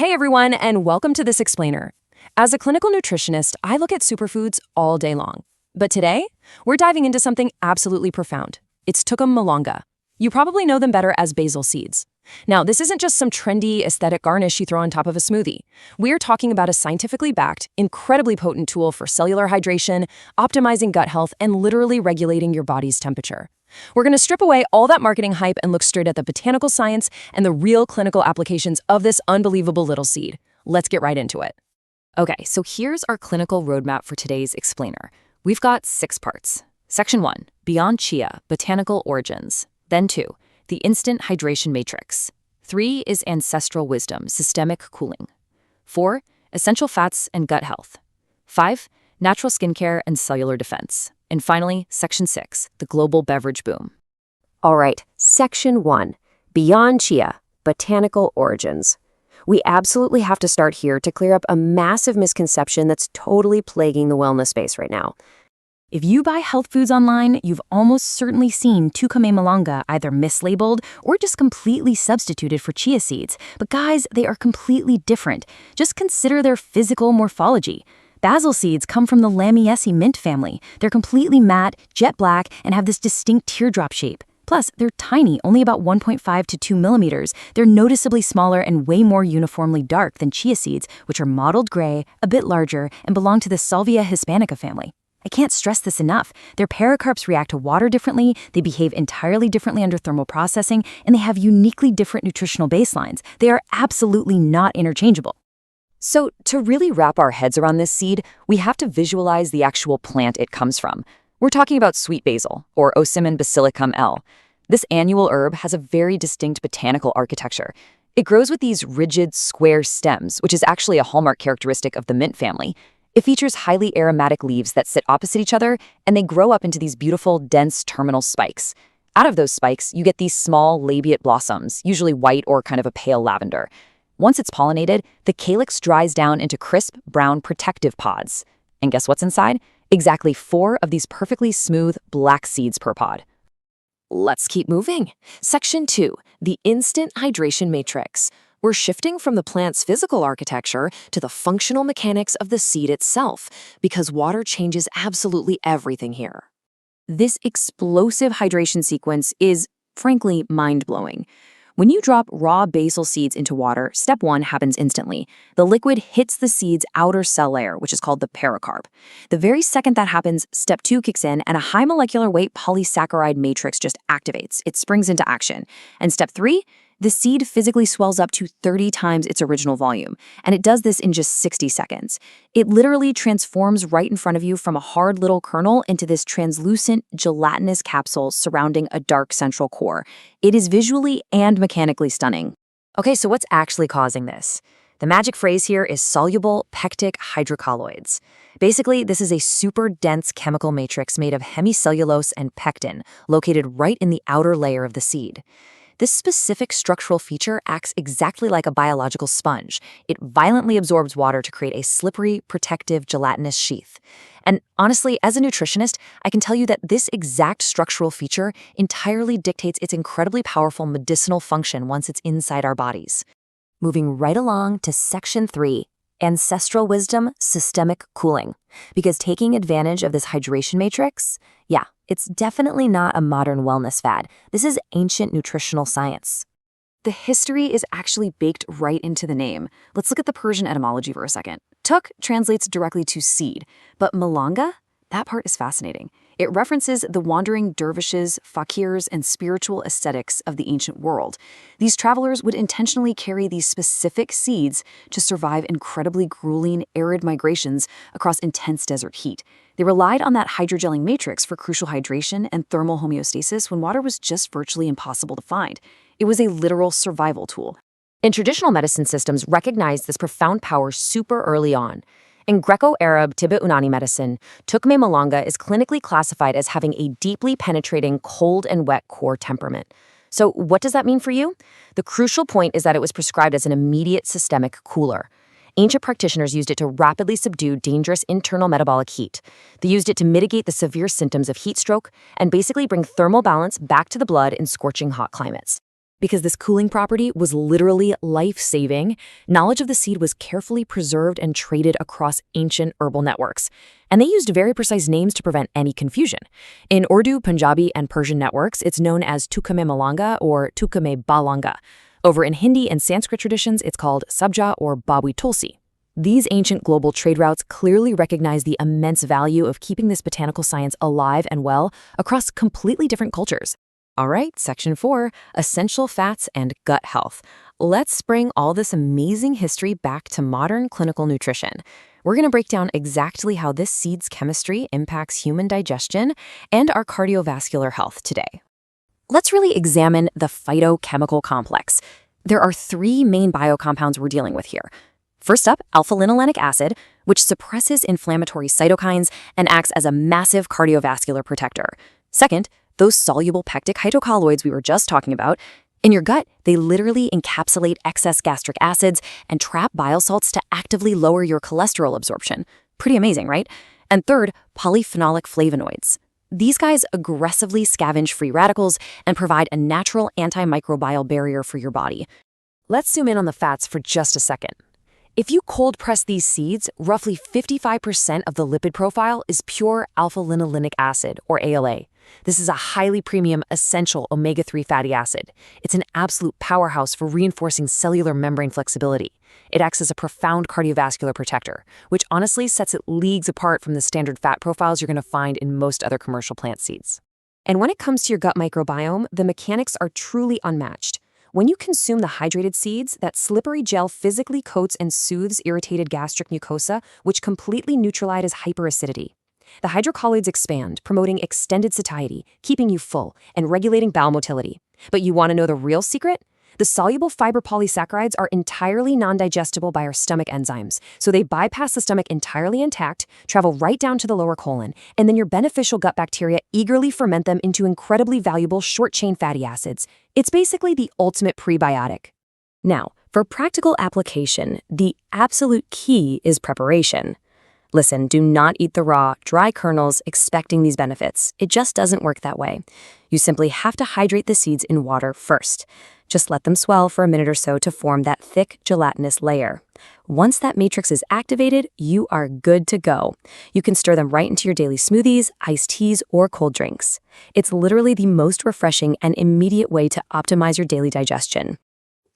Hey everyone, and welcome to This Explainer. As a clinical nutritionist, I look at superfoods all day long. But today, we're diving into something absolutely profound. It's Tucum malanga. You probably know them better as basil seeds. Now, this isn't just some trendy, aesthetic garnish you throw on top of a smoothie. We're talking about a scientifically backed, incredibly potent tool for cellular hydration, optimizing gut health, and literally regulating your body's temperature. We're going to strip away all that marketing hype and look straight at the botanical science and the real clinical applications of this unbelievable little seed. Let's get right into it. Okay, so here's our clinical roadmap for today's explainer. We've got 6 parts. Section 1, Beyond Chia, Botanical Origins. Then 2, the Instant Hydration Matrix. 3 is Ancestral Wisdom, Systemic Cooling. 4, Essential Fats and Gut Health. 5, Natural Skincare and Cellular Defense. And finally, Section 6, the Global Beverage Boom. All right, Section 1, Beyond Chia, Botanical Origins. We absolutely have to start here to clear up a massive misconception that's totally plaguing the wellness space right now. If you buy health foods online, you've almost certainly seen Tucum malanga either mislabeled or just completely substituted for chia seeds. But guys, they are completely different. Just consider their physical morphology. Basil seeds come from the Lamiaceae mint family. They're completely matte, jet black, and have this distinct teardrop shape. Plus, they're tiny, only about 1.5 to 2 millimeters. They're noticeably smaller and way more uniformly dark than chia seeds, which are mottled gray, a bit larger, and belong to the Salvia hispanica family. I can't stress this enough. Their pericarps react to water differently, they behave entirely differently under thermal processing, and they have uniquely different nutritional baselines. They are absolutely not interchangeable. So, to really wrap our heads around this seed, we have to visualize the actual plant it comes from. We're talking about sweet basil, or Ocimum basilicum L. This annual herb has a very distinct botanical architecture. It grows with these rigid, square stems, which is actually a hallmark characteristic of the mint family. It features highly aromatic leaves that sit opposite each other, and they grow up into these beautiful, dense terminal spikes. Out of those spikes, you get these small, labiate blossoms, usually white or kind of a pale lavender. Once it's pollinated, the calyx dries down into crisp, brown, protective pods. And guess what's inside? Exactly 4 of these perfectly smooth, black seeds per pod. Let's keep moving. Section 2, the Instant Hydration Matrix. We're shifting from the plant's physical architecture to the functional mechanics of the seed itself, because water changes absolutely everything here. This explosive hydration sequence is, frankly, mind-blowing. When you drop raw basil seeds into water, step 1 happens instantly. The liquid hits the seed's outer cell layer, which is called the pericarp. The very second that happens, step 2 kicks in, and a high molecular weight polysaccharide matrix just activates. It springs into action. And step 3, the seed physically swells up to 30 times its original volume, and it does this in just 60 seconds. It literally transforms right in front of you from a hard little kernel into this translucent, gelatinous capsule surrounding a dark central core. It is visually and mechanically stunning. Okay, so what's actually causing this? The magic phrase here is soluble pectic hydrocolloids. Basically, this is a super dense chemical matrix made of hemicellulose and pectin, located right in the outer layer of the seed. This specific structural feature acts exactly like a biological sponge. It violently absorbs water to create a slippery, protective, gelatinous sheath. And honestly, as a nutritionist, I can tell you that this exact structural feature entirely dictates its incredibly powerful medicinal function once it's inside our bodies. Moving right along to Section 3, Ancestral Wisdom, Systemic Cooling. Because taking advantage of this hydration matrix, it's definitely not a modern wellness fad. This is ancient nutritional science. The history is actually baked right into the name. Let's look at the Persian etymology for a second. Tuk translates directly to seed, but malanga, that part is fascinating. It references the wandering dervishes, fakirs, and spiritual ascetics of the ancient world. These travelers would intentionally carry these specific seeds to survive incredibly grueling, arid migrations across intense desert heat. They relied on that hydrogelling matrix for crucial hydration and thermal homeostasis when water was just virtually impossible to find. It was a literal survival tool. And traditional medicine systems recognized this profound power super early on. In Greco-Arab Tibbet-Unani medicine, Tucum malanga is clinically classified as having a deeply penetrating cold and wet core temperament. So what does that mean for you? The crucial point is that it was prescribed as an immediate systemic cooler. Ancient practitioners used it to rapidly subdue dangerous internal metabolic heat. They used it to mitigate the severe symptoms of heat stroke and basically bring thermal balance back to the blood in scorching hot climates. Because this cooling property was literally life-saving, knowledge of the seed was carefully preserved and traded across ancient herbal networks. And they used very precise names to prevent any confusion. In Urdu, Punjabi, and Persian networks, it's known as tukame malanga or tukame balanga. Over in Hindi and Sanskrit traditions, it's called sabja or bawi tulsi. These ancient global trade routes clearly recognize the immense value of keeping this botanical science alive and well across completely different cultures. All right, section 4, essential fats and gut health. Let's bring all this amazing history back to modern clinical nutrition. We're going to break down exactly how this seed's chemistry impacts human digestion and our cardiovascular health today. Let's really examine the phytochemical complex. There are 3 main biocompounds we're dealing with here. First up, alpha-linolenic acid, which suppresses inflammatory cytokines and acts as a massive cardiovascular protector. Second, those soluble pectic hydrocolloids we were just talking about. In your gut, they literally encapsulate excess gastric acids and trap bile salts to actively lower your cholesterol absorption. Pretty amazing, right? And third, polyphenolic flavonoids. These guys aggressively scavenge free radicals and provide a natural antimicrobial barrier for your body. Let's zoom in on the fats for just a second. If you cold press these seeds, roughly 55% of the lipid profile is pure alpha-linolenic acid, or ALA. This is a highly premium, essential omega-3 fatty acid. It's an absolute powerhouse for reinforcing cellular membrane flexibility. It acts as a profound cardiovascular protector, which honestly sets it leagues apart from the standard fat profiles you're going to find in most other commercial plant seeds. And when it comes to your gut microbiome, the mechanics are truly unmatched. When you consume the hydrated seeds, that slippery gel physically coats and soothes irritated gastric mucosa, which completely neutralizes hyperacidity. The hydrocolloids expand, promoting extended satiety, keeping you full, and regulating bowel motility. But you want to know the real secret? The soluble fiber polysaccharides are entirely non-digestible by our stomach enzymes, so they bypass the stomach entirely intact, travel right down to the lower colon, and then your beneficial gut bacteria eagerly ferment them into incredibly valuable short-chain fatty acids. It's basically the ultimate prebiotic. Now, for practical application, the absolute key is preparation. Listen, do not eat the raw, dry kernels expecting these benefits. It just doesn't work that way. You simply have to hydrate the seeds in water first. Just let them swell for a minute or so to form that thick, gelatinous layer. Once that matrix is activated, you are good to go. You can stir them right into your daily smoothies, iced teas, or cold drinks. It's literally the most refreshing and immediate way to optimize your daily digestion.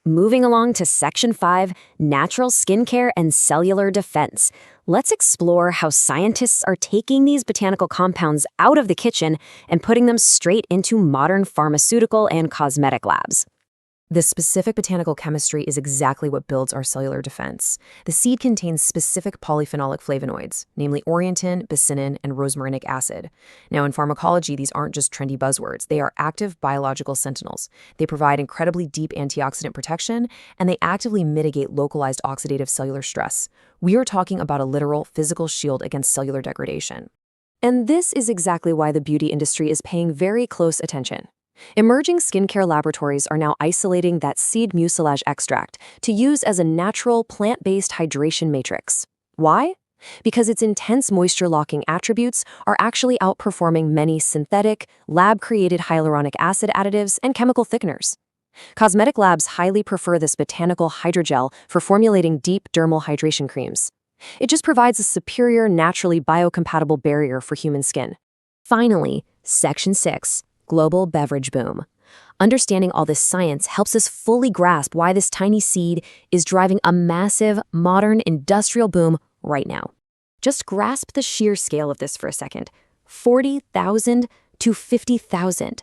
Moving along to Section 5, Natural Skincare and Cellular Defense. Let's explore how scientists are taking these botanical compounds out of the kitchen and putting them straight into modern pharmaceutical and cosmetic labs. This specific botanical chemistry is exactly what builds our cellular defense. The seed contains specific polyphenolic flavonoids, namely orientin, basinin, and rosmarinic acid. Now, in pharmacology, these aren't just trendy buzzwords. They are active biological sentinels. They provide incredibly deep antioxidant protection, and they actively mitigate localized oxidative cellular stress. We are talking about a literal physical shield against cellular degradation. And this is exactly why the beauty industry is paying very close attention. Emerging skincare laboratories are now isolating that seed mucilage extract to use as a natural plant-based hydration matrix. Why? Because its intense moisture-locking attributes are actually outperforming many synthetic, lab-created hyaluronic acid additives and chemical thickeners. Cosmetic labs highly prefer this botanical hydrogel for formulating deep dermal hydration creams. It just provides a superior, naturally biocompatible barrier for human skin. Finally, Section 6. Global beverage boom. Understanding all this science helps us fully grasp why this tiny seed is driving a massive, modern, industrial boom right now. Just grasp the sheer scale of this for a second. 40,000 to 50,000.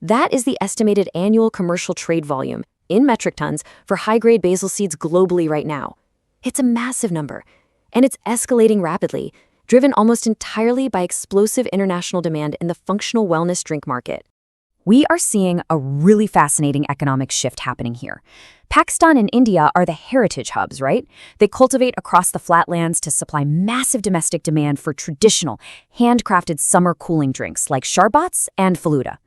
That is the estimated annual commercial trade volume, in metric tons, for high-grade basil seeds globally right now. It's a massive number, and it's escalating rapidly, driven almost entirely by explosive international demand in the functional wellness drink market. We are seeing a really fascinating economic shift happening here. Pakistan and India are the heritage hubs, right? They cultivate across the flatlands to supply massive domestic demand for traditional, handcrafted summer cooling drinks like sharbats and faluda.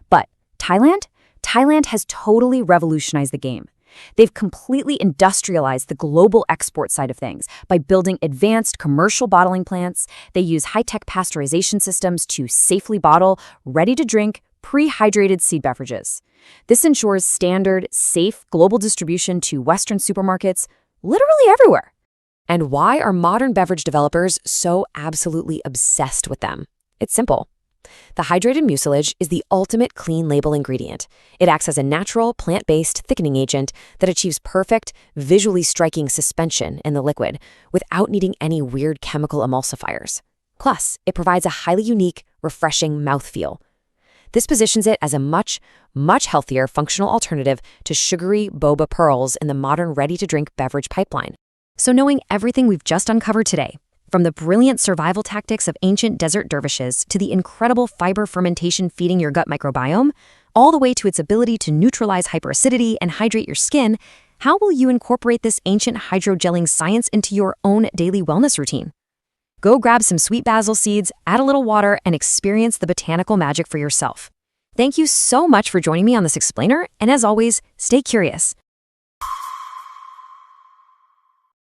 But Thailand? Thailand has totally revolutionized the game. They've completely industrialized the global export side of things by building advanced commercial bottling plants. They use high-tech pasteurization systems to safely bottle ready-to-drink, pre-hydrated seed beverages. This ensures standard, safe global distribution to Western supermarkets literally everywhere. And why are modern beverage developers so absolutely obsessed with them? It's simple. The hydrated mucilage is the ultimate clean label ingredient. It acts as a natural, plant-based thickening agent that achieves perfect, visually striking suspension in the liquid without needing any weird chemical emulsifiers. Plus, it provides a highly unique, refreshing mouthfeel. This positions it as a much, much healthier functional alternative to sugary boba pearls in the modern ready-to-drink beverage pipeline. So knowing everything we've just uncovered today, from the brilliant survival tactics of ancient desert dervishes to the incredible fiber fermentation feeding your gut microbiome, all the way to its ability to neutralize hyperacidity and hydrate your skin, how will you incorporate this ancient hydrogelling science into your own daily wellness routine? Go grab some sweet basil seeds, add a little water, and experience the botanical magic for yourself. Thank you so much for joining me on this explainer, and as always, stay curious.